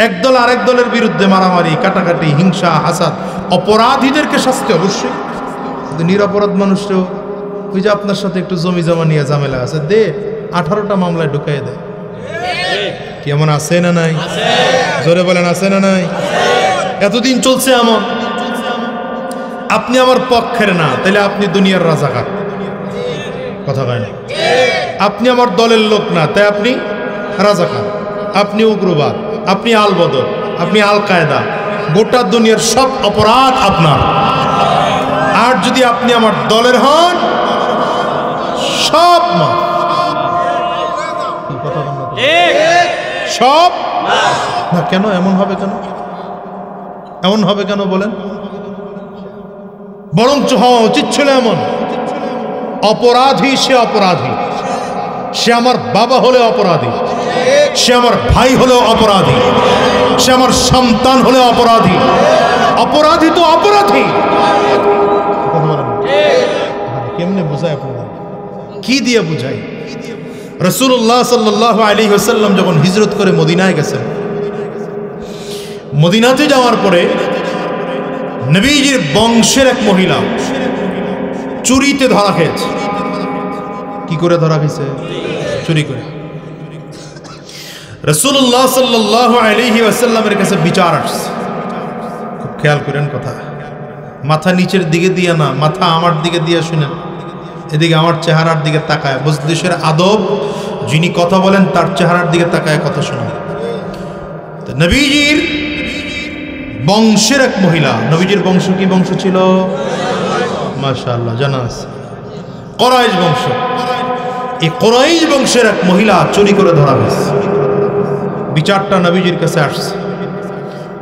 একদল আরেক দলের বিরুদ্ধে মারামারি, কাটাকাটি, হিংসা, হাসাদ। অপরাধীদেরকে শাস্তি অবশ্যই, কিন্তু নিরপরাধ মানুষও ওই যে আপনার সাথে একটু জমি জমা নিয়ে ঝামেলা আছে, দে 18টা মামলায় ঢুকাই দেয়। কেমন আছে না নাই? জোরে বলেন আছে না নাই? এতদিন চলছে এমন। আপনি আমার পক্ষের না, তাহলে আপনি দুনিয়ার রাজাকার, কথা কয় না? আপনি আমার দলের লোক না, তাই আপনি রাজাকার, আপনি উগ্রবাদ, আপনি আল বদর, আপনি আল কায়দা, গোটা দুনিয়ার সব অপরাধ আপনার। আর যদি আপনি আমার দলের হন, সব মাফ, সব না। কেন এমন হবে? কেন এমন হবে? কেন বলেন? বরঞ্চ হওয়া উচিত ছিল এমন, অপরাধী সে অপরাধী, সে আমার বাবা হলে অপরাধী, সে আমার ভাই হলেও অপরাধী, সে আমার সন্তান হলেও অপরাধী, অপরাধী তো অপরাধী। কেমনে বুঝায় আপনারা, কি দিয়ে বুঝাই? রাসূলুল্লাহ সাল্লাল্লাহু আলাইহি ওয়াসাল্লাম যখন হিজরত করে মদিনায় গেছেন, মদিনাতে যাওয়ার পরে নবীজির বংশের এক মহিলা চুরিতে ধরা খেয়েছে। কি করে ধরা খেয়েছে? চুরি করে। রাসূলুল্লাহ সাল্লাল্লাহু আলাইহি ওয়াসাল্লামের কাছে বিচার আসছে। খুব খেয়াল করেন কথা, মাথা নিচের দিকে দিয়ে না, মাথা আমার দিকে দিয়ে শুনেন, এদিকে আমার চেহারার দিকে তাকায়। মজলিসের আদব, যিনি কথা বলেন তার চেহারার দিকে তাকায় কথা শোনেন। তো নবীজির বংশের এক মহিলা, নবীজির বংশ কি বংশ ছিল? মাশাআল্লাহ, জানা আছে, কুরাইশ বংশ। এই কুরাইশ বংশের এক মহিলা চুরি করে ধরা হয়েছে। বিচারটা নবীজির কাছে আসছে।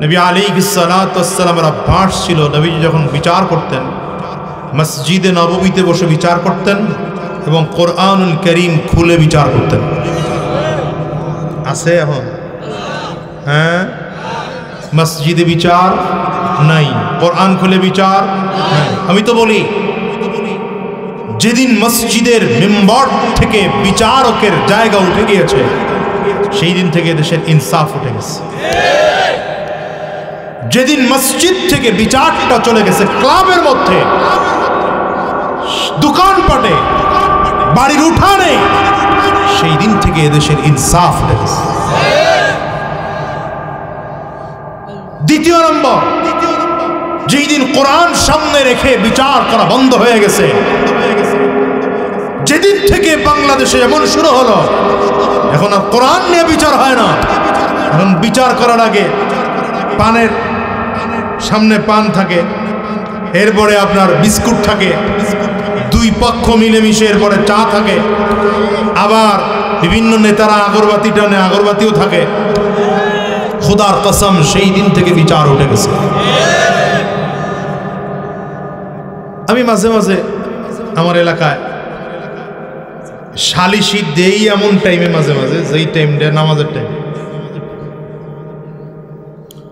নবী আলাইহিস সালাতু ওয়াস সালামের অভ্যাস ছিল, নবীজি যখন বিচার করতেন মসজিদে নববীতে বসে বিচার করতেন এবং কোরআনুল কারীম খুলে বিচার করতেন। আছে এখন? হ্যাঁ, মসজিদে বিচার নাই, কোরআন খুলে বিচার নাই। আমি তো বলি, যেদিন মসজিদের মেম্বার থেকে বিচারকের জায়গা উঠে গিয়েছে, সেই দিন থেকে দেশের ইনসাফ উঠে গেছে। যেদিন মসজিদ থেকে বিচারটা চলে গেছে ক্লাবের মধ্যে, দোকানপাটে, বাড়ির উঠানে, সেই দিন থেকে এদেশের ইনসাফ উঠে গেছে। দ্বিতীয় নম্বর, যেই দিন কোরআন সামনে রেখে বিচার করা বন্ধ হয়ে গেছে, যেদিন থেকে বাংলাদেশে এমন শুরু হলো, এখন আর কোরআন নিয়ে বিচার হয় না। এখন বিচার করার আগে পানের সামনে পান থাকে, এরপরে আপনার বিস্কুট থাকে, দুই পক্ষ মিলেমিশে এরপরে চা থাকে, আবার বিভিন্ন নেতারা আগরবাতি টানে, আগরবাতিও থাকে। খোদার কসম, সেই দিন থেকে বিচার উঠে গেছে। আমি মাঝে মাঝে আমার এলাকায় সালিশি দেই এমন টাইমে, মাঝে মাঝে যেই টাইমটা নামাজের টাইম,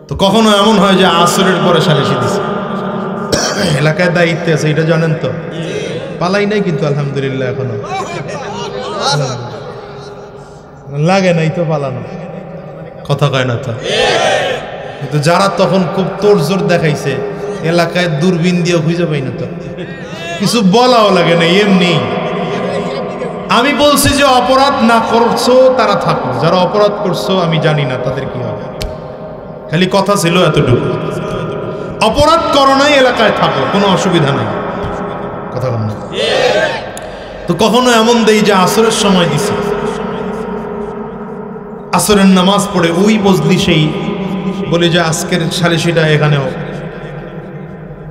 তো কখনো এমন হয় যে আসরের পরে সালিশি দিছে। এলাকায় দায়িত্বে আছে, এটা জানেন তো। পালাই নাই কিন্তু আলহামদুলিল্লাহ, এখনো লাগে নাই তো পালানো, কথা কয় না তো। কিন্তু যারা তখন খুব তোড়জোড় দেখাইছে, এলাকায় দূরবীন দিয়ে খুঁজে পাই না তো, কিছু বলাও লাগে না, এমনি। আমি বলছি যে অপরাধ না করছো তারা থাকো, যারা অপরাধ করছো আমি জানি না তাদের কি হবে, খালি কথা ছিল এতটুকু। অপরাধ করো নাই, এলাকায় থাকো, কোনো অসুবিধা নাই, কথা বল না। তো কখনো এমন দেই যে আসরের সময় দিছি, আসরের নামাজ পড়ে ওই বজলি সেই বলে যে আজকের সালিশিটা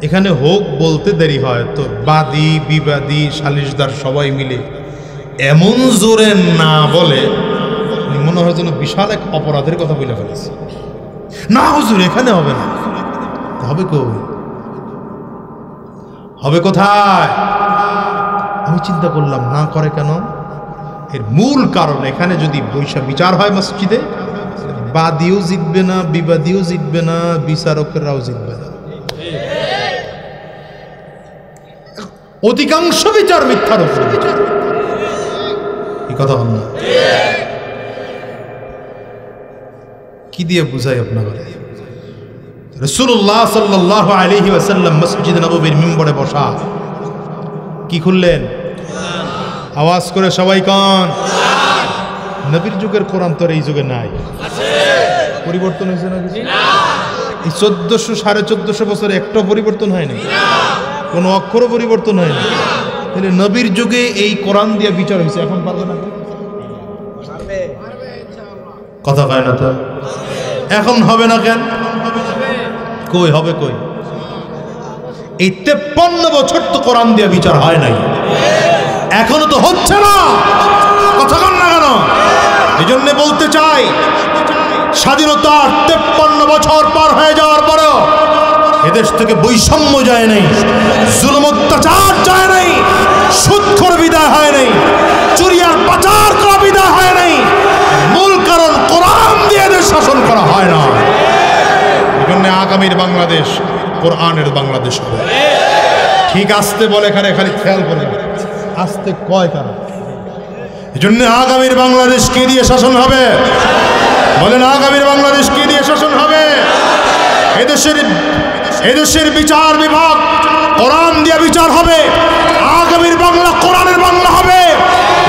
এখানে হোক বলতে দেরি হয়, তো বাদী বিবাদী সালিশদার সবাই মিলে এমন জোরে না বলে মনে হয় যেন বিশাল এক অপরাধের কথা বলে ফেলেছে। না হুজুর, এখানে হবে না। হবে কই? হবে কোথায়? আমি চিন্তা করলাম, না করে কেন? এর মূল কারণ, এখানে যদি বৈশা বিচার হয় মসজিদে, বাদীও জিতবে না, বিবাদীও জিতবে না, বিচারকরাও জিতবে না। অধিকাংশ বিচার মিথ্যার উপরে বিচার। এই কথা বল না। কি দিয়ে বুঝাই আপনাকে? রাসূলুল্লাহ সাল্লাল্লাহু আলাইহি ওয়াসাল্লাম মসজিদ নববীর মিম্বরে বসা, কি খুললেন? আওয়াজ করে সবাই কান। নবীর যুগের কোরআন তো এই যুগে নাই, পরিবর্তন হয়েছে না কিছু? এই 1400-1450 বছরে একটা পরিবর্তন হয়নি, কোনো অক্ষরও পরিবর্তন হয়নি। তাহলে নবীর যুগে এই কোরআন দিয়ে বিচার হয়েছে, এখন পারবে না? কথা কয় না তো, এখন হবে না কেন? কই হবে? কই? এই 53 বছর তো কোরআন দিয়ে বিচার হয় নাই, এখনো তো হচ্ছে না। কথা কন না কেন? এই জন্য বলতে চাই, স্বাধীনতার 53 বছর পার হয়ে যাওয়ার পরেও এদেশ থেকে বৈষম্য যায় নাই, জুলুম অত্যাচার যায় নাই, সুদখোর বিদায় হয় নাই, চুরি আর পাচার করা বিদায় হয় নাই। মূল কারণ, কোরআন দিয়ে এদের শাসন করা হয় না। এই জন্য আগামীর বাংলাদেশ কোরআনের বাংলাদেশ হবে। ঠিক আসতে বলে এখানে, খালি খেয়াল করে আসতে কয় কারা। এই জন্য আগামীর বাংলাদেশ কে দিয়ে শাসন হবে বলেন? আগামীর বাংলাদেশ কে দিয়ে শাসন হবে? এদেশের বিচার বিভাগ কোরআন দিয়ে বিচার হবে। আগামীর বাংলা কোরআনের বাংলা হবে।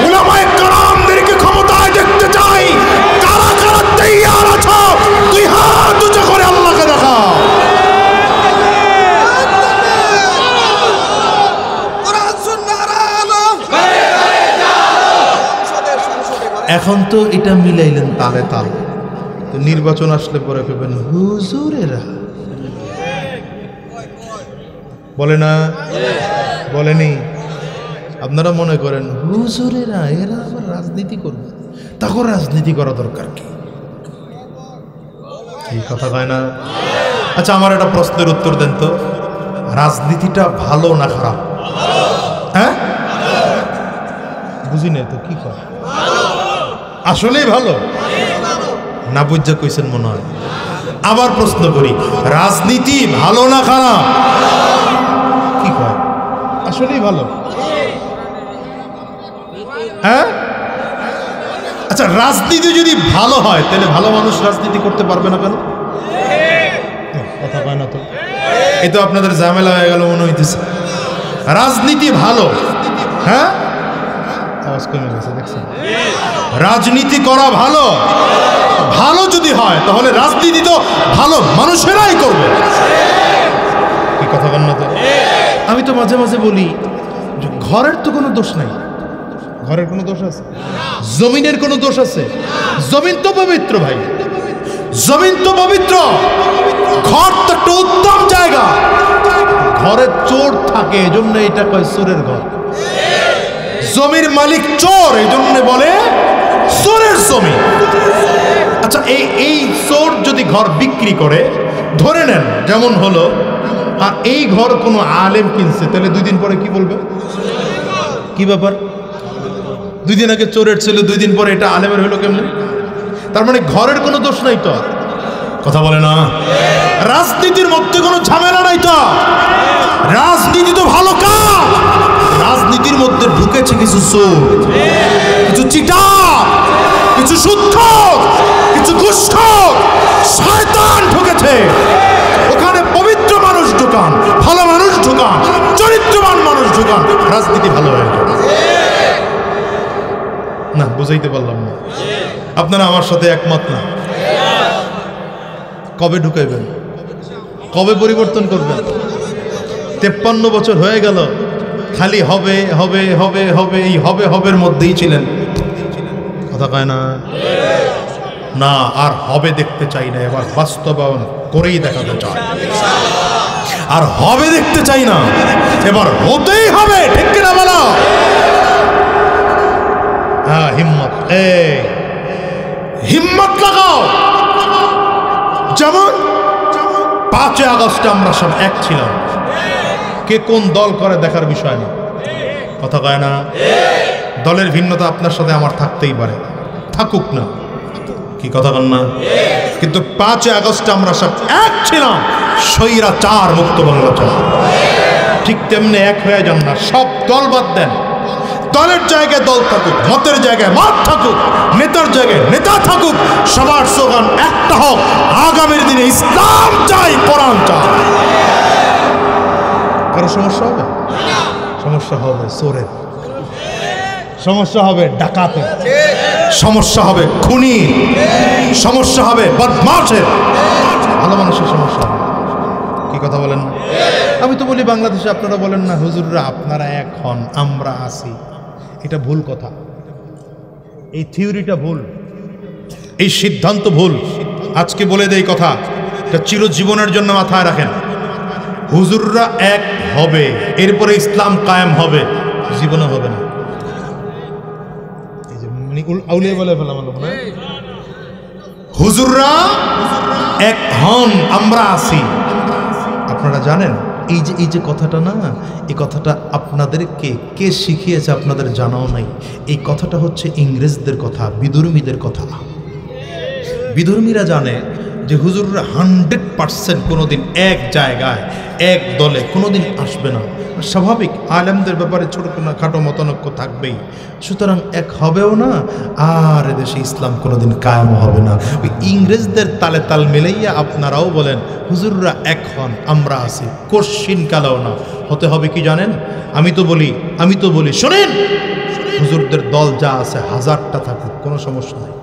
উলামায়ে কেরামদেরকে ক্ষমতায় দেখতে চাই। কারা কারা তৈয়ার আছো? দুই হাত উঁচু করে আল্লাহকে দেখাও। এখন তো এটা মিলাইলেন তালে তাল, তো নির্বাচন আসলে পরে পেবেন হুজুরেরা বলে না, বলেনি? আপনারা মনে করেন হুজুরেরা এরা আবার রাজনীতি করবে, তখন রাজনীতি করা দরকার কি? এই কথা কয় না? আচ্ছা, আমার একটা প্রশ্নের উত্তর দেন তো, রাজনীতিটা ভালো না খারাপ? হ্যাঁ, বুঝি না তো কি কয়? আসলেই ভালো না? বুঝা কইছেন মনে হয়। আবার প্রশ্ন করি, রাজনীতি ভালো না খারাপ? কি কয়? আসলেই ভালো। হ্যাঁ, আচ্ছা, রাজনীতি যদি ভালো হয় তাহলে ভালো মানুষ রাজনীতি করতে পারবে না কেন? কথা কয় না তো? এই তো আপনাদের ঝামেলা হয়ে গেল মনে হইতেছে। রাজনীতি ভালো, হ্যাঁ, আওয়াজ কমে গেছে দেখছেন? রাজনীতি করা ভালো। ভালো যদি হয় তাহলে রাজনীতি তো ভালো মানুষেরাই করবে। কি কথা বল না তো? আমি তো মাঝে মাঝে বলি যে ঘরের তো কোনো দোষ নাই। ঘরের কোনো দোষ আছে? জমিনের কোনো দোষ আছে? জমিন তো পবিত্র ভাই, জমিন তো পবিত্র। ঘর তো একটা উত্তম জায়গা। ঘরে চোর থাকে, এজন্য এটা কয় চোরের ঘর। জমির মালিক চোর, এই জন্য বলে চোরের জমি। আচ্ছা, এই চোর যদি ঘর বিক্রি করে, ধরে নেন যেমন হলো, আর এই ঘর কোনো আলেম কিনছে, তাহলে 2 দিন পরে কি বলবে? কি ব্যাপার? 2 দিন আগে চোরের ছিল, 2 দিন পরে এটা আলেমের হলো কেমনে? তার মানে ঘরের কোনো দোষ নাই তো। কথা বলে না? রাজনীতির মধ্যে কোনো ঝামেলা নাই তো। রাজনীতি তো ভালো কাজ। রাজনীতির মধ্যে ঢুকেছে কিছু চোর, কিছু চিটার, কিছু সুদখোর, কিছু ঘুষখোর, শয়তান ঢুকেছে। ওখানে পবিত্র মানুষ ঢুকান, ভালো মানুষ ঢুকান, চরিত্রবান মানুষ ঢুকান, রাজনীতি ভালো হয়ে যাবে। না, বুঝাইতে পারলাম না। আপনারা আমার সাথে একমত না? কবে ঢুকাইবেন? কবে পরিবর্তন করবেন? 53 বছর হয়ে গেল, খালি হবে হবে হবে হবে, এই হবে হবের মধ্যেই ছিলেন। কথা কয় না? না, আর হবে দেখতে চাই না, এবার বাস্তবায়ন করেই দেখাতে চাই। আর হবে দেখতে চাই না, এবার হতেই হবে। ঠিক কিনা বলো? হ্যাঁ, হিম্মত, হিম্মত লাগাও। যেমন 5 আগস্টে আমরা সব এক ছিলাম, কে কোন দল করে দেখার বিষয় না। কথা কয় না? দলের ভিন্নতা আপনার সাথে আমার থাকতেই পারে, থাকুক না। কি কথা বল না? কিন্তু 5 আগস্টে আমরা সব এক ছিলাম, স্বৈরাচার মুক্ত বাংলা চাই। ঠিক তেমনি এক হয়ে যান না, সব দল বাদ দেন। দলের জায়গায় দল থাকুক, মতের জায়গায় মত থাকুক, নেতার জায়গায় নেতা থাকুক, সবার স্লোগান একটা হোক, আগামীর দিনে ইসলাম চাই, কোরআন চাই। কারো সমস্যা হবে? সমস্যা হবে চোরের, সমস্যা হবে ডাকাতের, সমস্যা হবে খুনি, সমস্যা হবে বদমাশের, ভালো মানুষের সমস্যা হবে। কি কথা বলেন? আমি তো বলি বাংলাদেশে আপনারা বলেন না হুজুররা আপনারা এক হন, আমরা আছি। এটা ভুল কথা। এই থিওরিটা ভুল, এই সিদ্ধান্ত ভুল। আজকে বলে দেই কথা, এটা চিরজীবনের জন্য মাথায় রাখেন। হুজুররা এক হবে, এরপরে ইসলাম কায়েম হবে, জীবনে হবে না। এই যে আউলিয়া বলে ফেলাম, হুজুররা এক হন, আমরা আছি। আপনারা জানেন এই যে কথাটা না, এই কথাটা আপনাদেরকে কে শিখিয়েছে আপনাদের জানাও নাই। এই কথাটা হচ্ছে ইংরেজদের কথা, বিধর্মীদের কথা। বিধর্মীরা জানে যে হুজুররা 100% কোনোদিন এক জায়গায় এক দলে কোনোদিন আসবে না। স্বাভাবিক, আলেমদের ব্যাপারে ছোট খাটো মতানৈক্য থাকবেই, সুতরাং এক হবেও না, আর এদেশে ইসলাম কোনোদিন কায়েম হবে না। ওই ইংরেজদের তালে তাল মিলাইয়া আপনারাও বলেন হুজুররা এক হন, আমরা আছি, কোশ্চিন কালেও না। হতে হবে কি জানেন? আমি তো বলি শোনেন, হুজুরদের দল যা আছে 1000টা থাকুক, কোনো সমস্যা নেই।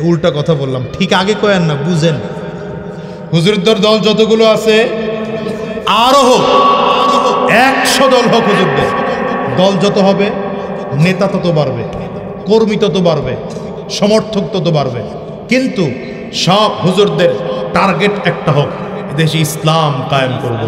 উল্টা কথা বললাম, ঠিক আগে কয়েন না, বুঝেন। হুজুরদের দল যতগুলো আছে আরো হোক, 100 দল হোক, হুজুরদের দল যত হবে নেতা তত বাড়বে, কর্মী তত বাড়বে, সমর্থক তত বাড়বে, কিন্তু সব হুজুরদের টার্গেট একটা হোক, দেশে ইসলাম কায়েম করব।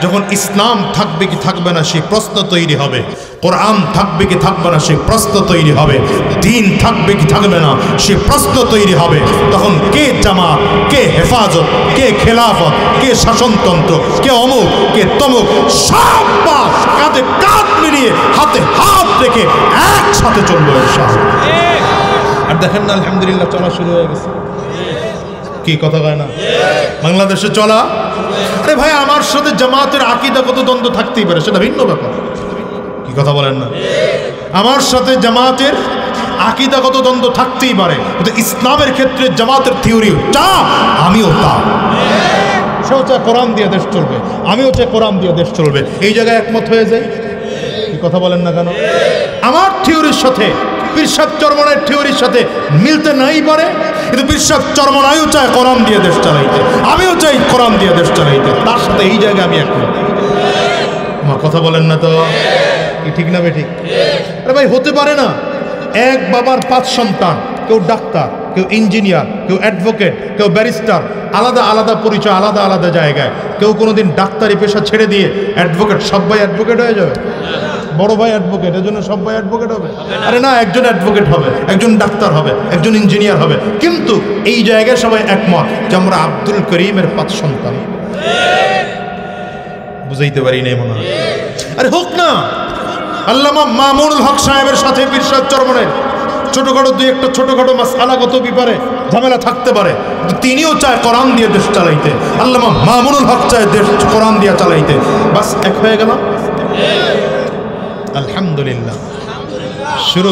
যখন ইসলাম থাকবে কি থাকবে না সেই প্রশ্ন তৈরি হবে, কোরআন থাকবে কি থাকবে না সেই প্রশ্ন তৈরি হবে, দ্বীন থাকবে কি থাকবে না সেই প্রশ্ন তৈরি হবে, তখন কে জামাত, কে হেফাজত, কে খেলাফত, কে শাসনতন্ত্র, কে অমুক, কে তমুক, সব কাঁধে কাঁধ মিলিয়ে হাতে হাত রেখে একসাথে চলবো ইনশাআল্লাহ। আর দেখেন না, আলহামদুলিল্লাহ চলা শুরু হয়ে গেছে। কি কথা কয় না বাংলাদেশে চলা? আরে ভাই, আমার সাথে জামাতের আকীদাগত দ্বন্দ্ব থাকতেই পারে, সেটা ভিন্ন ব্যাপার। কি কথা বলেন না? আমার সাথে জামাতের আকীদাগত দ্বন্দ্ব থাকতেই পারে, কিন্তু ইসলামের ক্ষেত্রে জামাতের থিওরি তা, আমিও তা। সেও চায় কোরআন দিয়ে দেশ চলবে, আমিও চাই কোরআন দিয়ে দেশ চলবে, এই জায়গায় একমত হয়ে যায়। কি কথা বলেন না কেন? আমার থিওরির সাথে পীর সাহেব চরমনাইয়ের থিওরির সাথে মিলতে নাই পারে, কিন্তু পীর সাহেব চরমনাইও চায় কোরআন দিয়ে দেশ চালাইতে, আমিও চাই কোরআন দিয়ে দেশ চালাইতে, তার সাথে এই জায়গায় আমি একমত। আমার কথা বলেন না তো, কি ঠিক না বেঠিক? আরে ভাই, হতে পারে না এক বাবার 5 সন্তান, কেউ ডাক্তার, কেউ ইঞ্জিনিয়ার, কেউ অ্যাডভোকেট, কেউ ব্যারিস্টার, আলাদা আলাদা পরিচয়, আলাদা আলাদা জায়গায়। কেউ কোনোদিন ডাক্তারি পেশা ছেড়ে দিয়ে অ্যাডভোকেট, সব ভাই অ্যাডভোকেট হয়ে যাবে? বড় ভাই অ্যাডভোকেট, এজন্য সব ভাই অ্যাডভোকেট হবে? আরে না, একজন অ্যাডভোকেট হবে, একজন ডাক্তার হবে, একজন ইঞ্জিনিয়ার হবে, কিন্তু এই জায়গায় সবাই একমত যে আমরা আব্দুল করিমের 5 সন্তান। বুঝাইতে পারি নাই মনে হয়? আরে হোক না, আল্লামা মামুনুল হক সাহেবের সাথে পীর সাহেব চরমনাইয়ের ছোটখাটো দুই একটা ছোটখাটো মাসআলাগত ব্যাপারে ঝামেলা থাকতে পারে, তিনিও চায় কোরআন দিয়ে দেশ চালাইতে, আল্লামা মামুনুল হক চায় দেশ কোরআন দিয়ে চালাইতে, বাস এক হয়ে গেল। আলহামদুলিল্লাহ, শুরু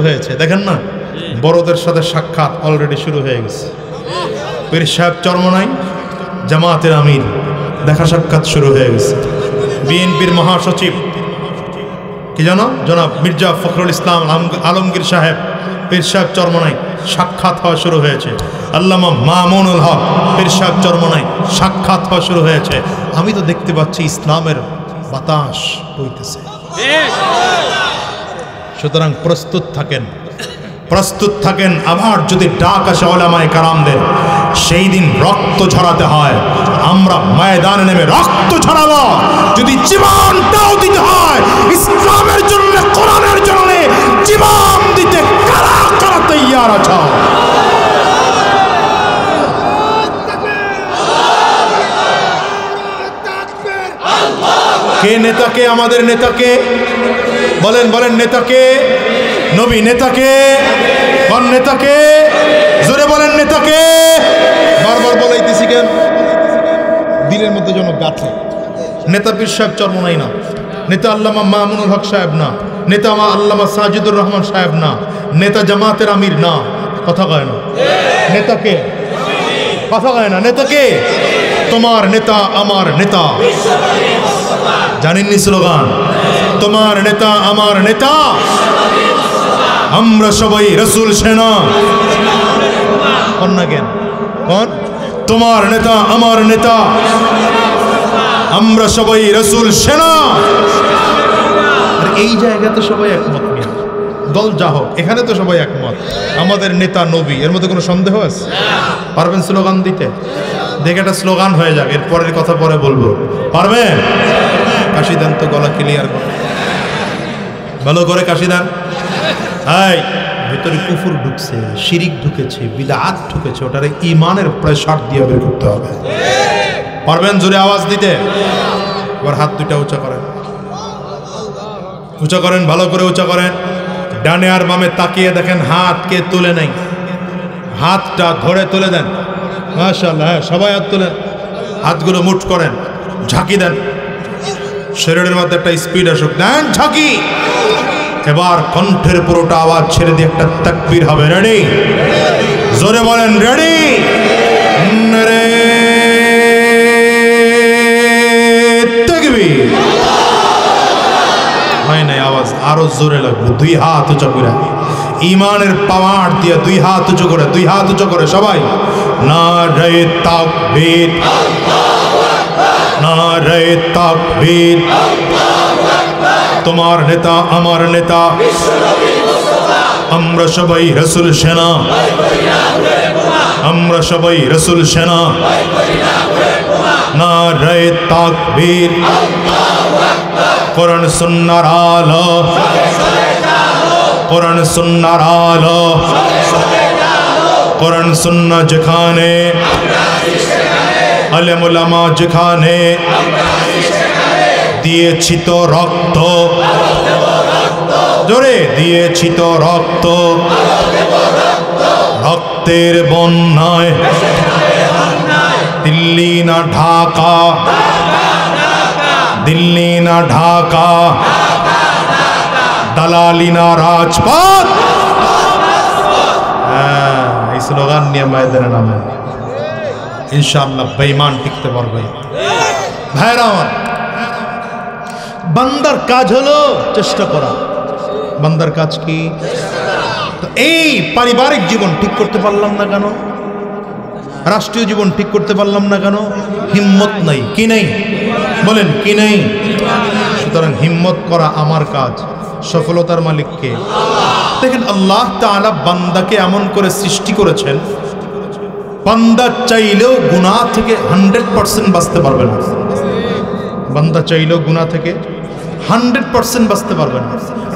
হয়েছে। দেখেন না, বড়দের সাথে সাক্ষাৎ অলরেডি শুরু হয়ে গেছে। পীর সাহেব চরমনাই, জামাতের আমির, দেখা সাক্ষাৎ শুরু হয়ে গেছে। বিএনপির মহাসচিব কি জানো, জনাব মির্জা ফখরুল ইসলাম আলমগীর সাহেব, পীর সাহেব চরমনাই, সাক্ষাৎ হওয়া শুরু হয়েছে। আল্লামা মামুনুল হক, পীর সাহেব চরমনাই, সাক্ষাৎ হওয়া শুরু হয়েছে। আমি তো দেখতে পাচ্ছি ইসলামের বাতাস বইতেছে। সুতরাং প্রস্তুত থাকেন। আবার যদি ডাক আসে উলামায়ে কেরামদের, সেই দিন রক্ত ঝরাতে হয়, আমরা ময়দানে নেমে রক্ত ঝরাবো। যদি জীবনটাও দিতে হয় ইসলামের জন্য, কোরআনের জন্য জীবন দিতে কারা কারা তৈয়ার আছো? কে নেতাকে? আমাদের নেতাকে বলেন নেতাকে? নবী নেতাকে? কোন নেতাকে? জোরে বলেন নেতাকে। বারবার বলাইতেছি কেন? দিলের মধ্যে যেন গাছে। নেতা পীর সাহেব চরমনাই না, নেতা আল্লামা মামুনুল হক সাহেব না, নেতা আল্লামা সাজিদুর রহমান সাহেব না, নেতা জামাতের আমির না। কথা কয় না? নেতাকে? কথা কয় না? নেতাকে? তোমার নেতা আমার নেতা। জানেননি স্লোগান? তোমার নেতা আমার নেতা, আমরা সবাই রসুল সেনা। কন্যা জ্ঞান কোন? তোমার নেতা আমার নেতা, আমরা সবাই রসুল সেনা। এই জায়গাতে সবাই একমত, দল যা হোক, এখানে তো সবাই একমত আমাদের নেতা নবী। এর মধ্যে কোনো সন্দেহ আছে? পারবেন স্লোগান দিতে? দেখে একটা স্লোগান হয়ে যাক, এর পরের কথা পরে বলবো। পারবেন? কাশি দেন তো, গলা ক্লিয়ার করে, ভালো করে কাশি দেন। এই ভেতরে কুফর ঢুকছে, শিরিক ঢুকেছে, বিদআত ঢুকেছে, ওটারে ঈমানের প্রেসার দিয়ে বের করতে হবে। পারবেন জোরে আওয়াজ দিতে? এবার হাত দুইটা উঁচা করেন, ভালো করে উঁচা করেন। ডানে আর বামে তাকিয়ে দেখেন হাতকে তুলে নেই, হাতটা ধরে তুলে দেন। মাশাআল্লাহ, হ্যাঁ সবাই হাত তুলেন, হাতগুলো মুঠ করেন, ঝাঁকি দেন, শরীরের মধ্যে একটা স্পিড আসুক, দেন ঝাঁকি। এবার কণ্ঠের পুরোটা আওয়াজ ছেড়ে দিয়ে একটা তাকবীর হবে। রেডি? জোরে বলেন রেডি? রে তাকবীর। হয় নাই আওয়াজ, আরো জোরে লাগবে। দুই হাত উঁচু করে, ইমানের পাওয়ার দিয়ে দুই হাত উঁচু করে, দুই হাত উঁচু করে সবাই নারে তাকবীর, নারে তাকবীর। তোমার নেতা আমার নেতা, আমরা সবাই রাসূল সেনা, আমরা সবাই রাসূল সেনা। নারে তাকবীর, কোরআন সুন্নাহর আলো, কোরআন সুন্নাহর আলো, কোরআন সুন্নাহ যেখানে, আলেম ওলামা যেখানে, দিয়েছি তো রক্ত, জোরে দিয়েছি তো রক্ত, রক্তের বন্যায় দিল্লি না ঢাকা, দিল্লি না ঢাকা, দালালি না রাজপথ। এই স্লোগান নিয়ে ময়দানে নামে, ইনশাআল্লাহ বেঈমান টিকতে পারবে। ভাইরা আমার, বান্দার কাজ হলো চেষ্টা করা। বান্দার কাজ কি? তো এই পারিবারিক জীবন ঠিক করতে পারলাম না কেন, রাষ্ট্রীয় জীবন ঠিক করতে পারলাম না কেন? হিম্মত নাই। কি নেই বলেন? কি নেই? সুতরাং হিম্মত করা আমার কাজ। সফলতার মালিক কে? দেখেন, আল্লাহ তাআলা বান্দাকে এমন করে সৃষ্টি করেছেন, বান্দা চাইলেও গুনাহ থেকে 100% বাঁচতে পারবে না। বান্দা চাইলেও গুনাহ থেকে 100% বাঁচতে পারবে না।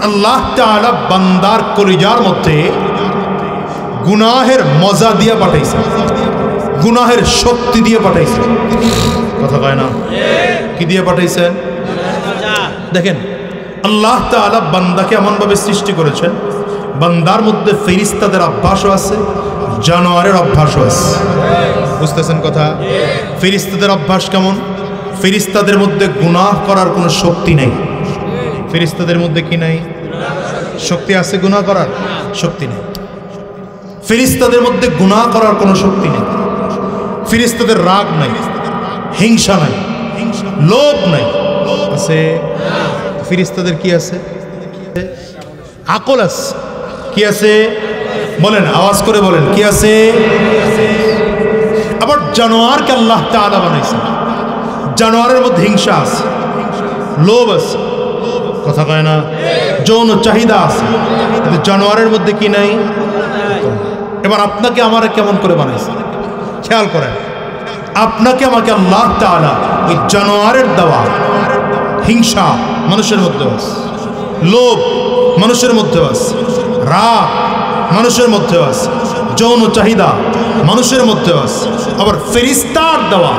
আল্লাহ তাআলা বান্দার কলিজার মধ্যে গুনাহের মজা দিয়ে পাঠাইছে, গুনাহের শক্তি দিয়ে পাঠাইছে। কথা কয় না? কি দিয়ে পাঠাইছেন? দেখেন, আল্লাহ তাআলা বান্দাকে এমনভাবে সৃষ্টি করেছেন, বান্দার মধ্যে ফেরেশতাদের অভ্যাসও আছে, জানোয়ারের অভ্যাসও আছে। বুঝতেছেন কথা? ফেরেশতাদের অভ্যাস কেমন? ফেরেশতাদের মধ্যে গুনাহ করার কোনো শক্তি নেই। ফেরেশতাদের মধ্যে কি নাই? শক্তি আছে, গুনাহ করার শক্তি নেই। ফেরেশতাদের মধ্যে গুনাহ করার কোনো শক্তি নেই। ফেরেশতাদের রাগ নাই, হিংসা নাই, লোভ নাই। আছে? ফেরেশতাদের কি আছে? আকল আছে। কি আছে? বলেন, আওয়াজ করে বলেন, কি আছে? আবার জানোয়ারকে আল্লাহ তাআলা বানাইছেন, জানোয়ারের মধ্যে হিংসা আছে, লোভ আছে। কথা কয় না? যৌন চাহিদা আছে, কিন্তু জানোয়ারের মধ্যে কি নাই? এবার আপনাকে আমারে কেমন করে বানাইছে খেয়াল করেন। আপনাকে আমাকে আল্লাহ তাআলা এই জানোয়ারের দেওয়া হিংসা মানুষের মধ্যে আছে, লোভ মানুষের মধ্যে আছে, রাগ মানুষের মধ্যে আছে, যৌন চাহিদা মানুষের মধ্যে আছে, আবার ফেরেশতার দেওয়া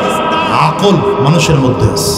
আকল মানুষের মধ্যে আছে।